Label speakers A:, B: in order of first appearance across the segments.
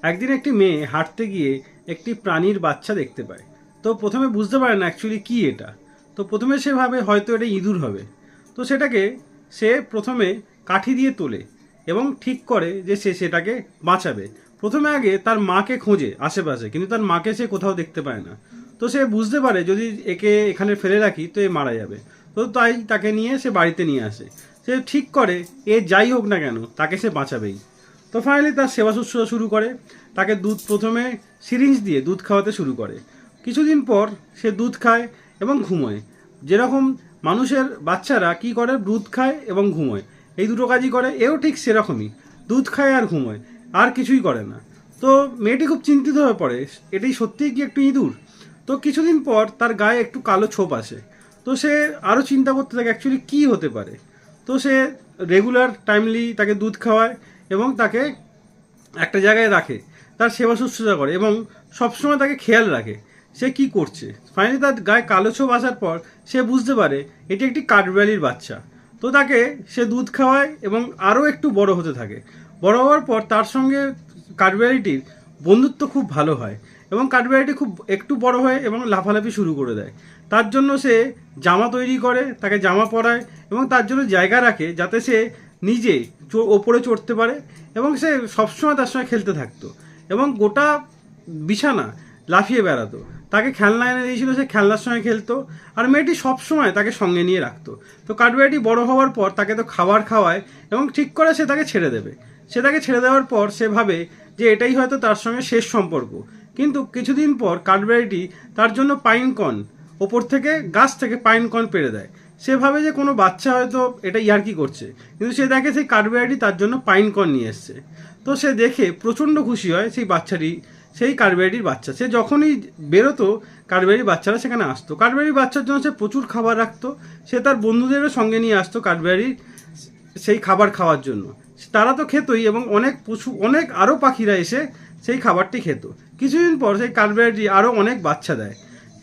A: একদিন একটি মেয়ে হাঁটতে গিয়ে একটি প্রাণীর বাচ্চা দেখতে পায়। তো প্রথমে বুঝতে পারে না অ্যাকচুয়ালি কী এটা। তো প্রথমে সে ভাবে হয়তো এটা ইঁদুর হবে। তো সেটাকে সে প্রথমে কাঠি দিয়ে তোলে এবং ঠিক করে যে সে সেটাকে বাঁচাবে। প্রথমে আগে তার মাকে খোঁজে আশেপাশে, কিন্তু তার মাকে সে কোথাও দেখতে পায় না। তো সে বুঝতে পারে যদি একে এখানে ফেলে রাখি তো এ মারা যাবে। তো তাই তাকে নিয়ে সে বাড়িতে নিয়ে আসে। সে ঠিক করে এ যাই হোক না কেন তাকে সে বাঁচাবেই। তো ফাইনালি তার সেবা শুশ্রূষা শুরু করে। তাকে দুধ প্রথমে সিরিঞ্জ দিয়ে দুধ খাওয়াতে শুরু করে। কিছুদিন পর সে দুধ খায় এবং ঘুমোয়। যেরকম মানুষের বাচ্চারা কি করে, দুধ খায় এবং ঘুমোয়, এই দুটো কাজই করে, এও ঠিক সেরকমই দুধ খায় আর ঘুমোয়, আর কিছুই করে না। তো মেয়েটি খুব চিন্তিত হয়ে পড়ে, এটাই সত্যিই কি একটু ইঁদুর। তো কিছুদিন পর তার গায়ে একটু কালো ছোপ আসে। তো সে আরও চিন্তা করতে থাকে অ্যাকচুয়ালি কী হতে পারে। তো সে রেগুলার টাইমলি তাকে দুধ খাওয়ায় এবং তাকে একটা জায়গায় রাখে, তার সেবা শুশ্রূষা করে এবং সবসময় তাকে খেয়াল রাখে সে কি করছে। ফাইনালি তার গায়ে কালো ছোপ আসার পর সে বুঝতে পারে এটি একটি কাঠবিড়ালির বাচ্চা। তো তাকে সে দুধ খাওয়ায় এবং আরও একটু বড় হতে থাকে। বড় হওয়ার পর তার সঙ্গে কাঠবিড়ালিটির বন্ধুত্ব খুব ভালো হয় এবং কাঠবিড়ালিটি খুব একটু বড় হয় এবং লাফালাফি শুরু করে দেয়। তার জন্য সে জামা তৈরি করে, তাকে জামা পরায় এবং তার জন্য জায়গা রাখে যাতে সে নিজে ওপরে চড়তে পারে এবং সে সবসময় তার সঙ্গে খেলতে থাকতো এবং গোটা বিছানা লাফিয়ে বেড়াতো। তাকে খেলনা এনে দিয়েছিল, সে খেলনার সঙ্গে খেলতো আর মেয়েটি সবসময় তাকে সঙ্গে নিয়ে রাখতো। তো কাঠবিড়ালিটি বড় হওয়ার পর তাকে তো খাবার খাওয়ায় এবং ঠিক করে সে তাকে ছেড়ে দেবে। সে তাকে ছেড়ে দেওয়ার পর সে ভাবে যে এটাই হয়তো তার সঙ্গে শেষ সম্পর্ক। কিন্তু কিছুদিন পর কাঠবিড়ালিটি তার জন্য পাইন কর্ন ওপর থেকে গাছ থেকে পাইন কর্ন পেড়ে দেয়। সে ভাবে যে কোনো বাচ্চা হয়তো এটা ইয়ার্কি করছে, কিন্তু সে দেখে সেই কাঠবিড়ালিটি তার জন্য পাইন কর্ন নিয়ে এসছে। তো সে দেখে প্রচণ্ড খুশি হয় সেই বাচ্চাটি, সেই কাঠবিড়ালিটির বাচ্চা। সে যখনই বেরোতো কাঠবিড়ালির বাচ্চারা সেখানে আসতো। কাঠবিড়ালির বাচ্চার জন্য সে প্রচুর খাবার রাখতো। সে তার বন্ধুদেরও সঙ্গে নিয়ে আসতো কাঠবিড়ালির সেই খাবার খাওয়ার জন্য। তারা তো খেতই এবং অনেক আরও পাখিরা এসে সেই খাবারটি খেত। কিছুদিন পর সেই কাঠবিড়ালিটি আরও অনেক বাচ্চা দেয়।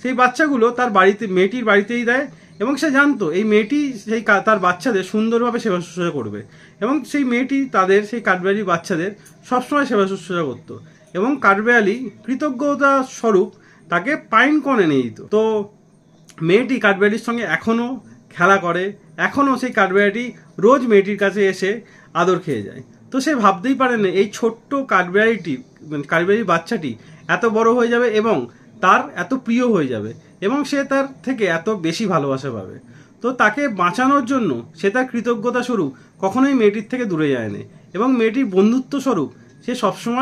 A: সেই বাচ্চাগুলো তার বাড়িতে, মেয়েটির বাড়িতেই দেয় এবং সে জানতো এই মেয়েটি সেই তার বাচ্চাদের সুন্দরভাবে সেবা শুশ্রূষা করবে এবং সেই মেয়েটি তাদের সেই কাঠবিড়ালির বাচ্চাদের সবসময় সেবা শুশ্রূষা করতো এবং কাঠবিড়ালি কৃতজ্ঞতা স্বরূপ তাকে পাইন কর্ন এনে দিত। তো মেয়েটি কাঠবিড়ালির সঙ্গে এখনও খেলা করে, এখনও সেই কাঠবিড়ালিটি রোজ মেয়েটির কাছে এসে আদর খেয়ে যায়। তো সে ভাবতেই পারে না এই ছোট্ট কাঠবিড়ালির বাচ্চাটি এত বড় হয়ে যাবে এবং তার এত প্রিয় হয়ে যাবে এবং সে তার থেকে এত বেশি ভালোবাসা পাবে। তো তাকে বাঁচানোর জন্য সে তার কৃতজ্ঞতা স্বরূপ কখনোই মেয়েটির থেকে দূরে যায় না এবং মেয়েটির বন্ধুত্ব স্বরূপ সে সবসময়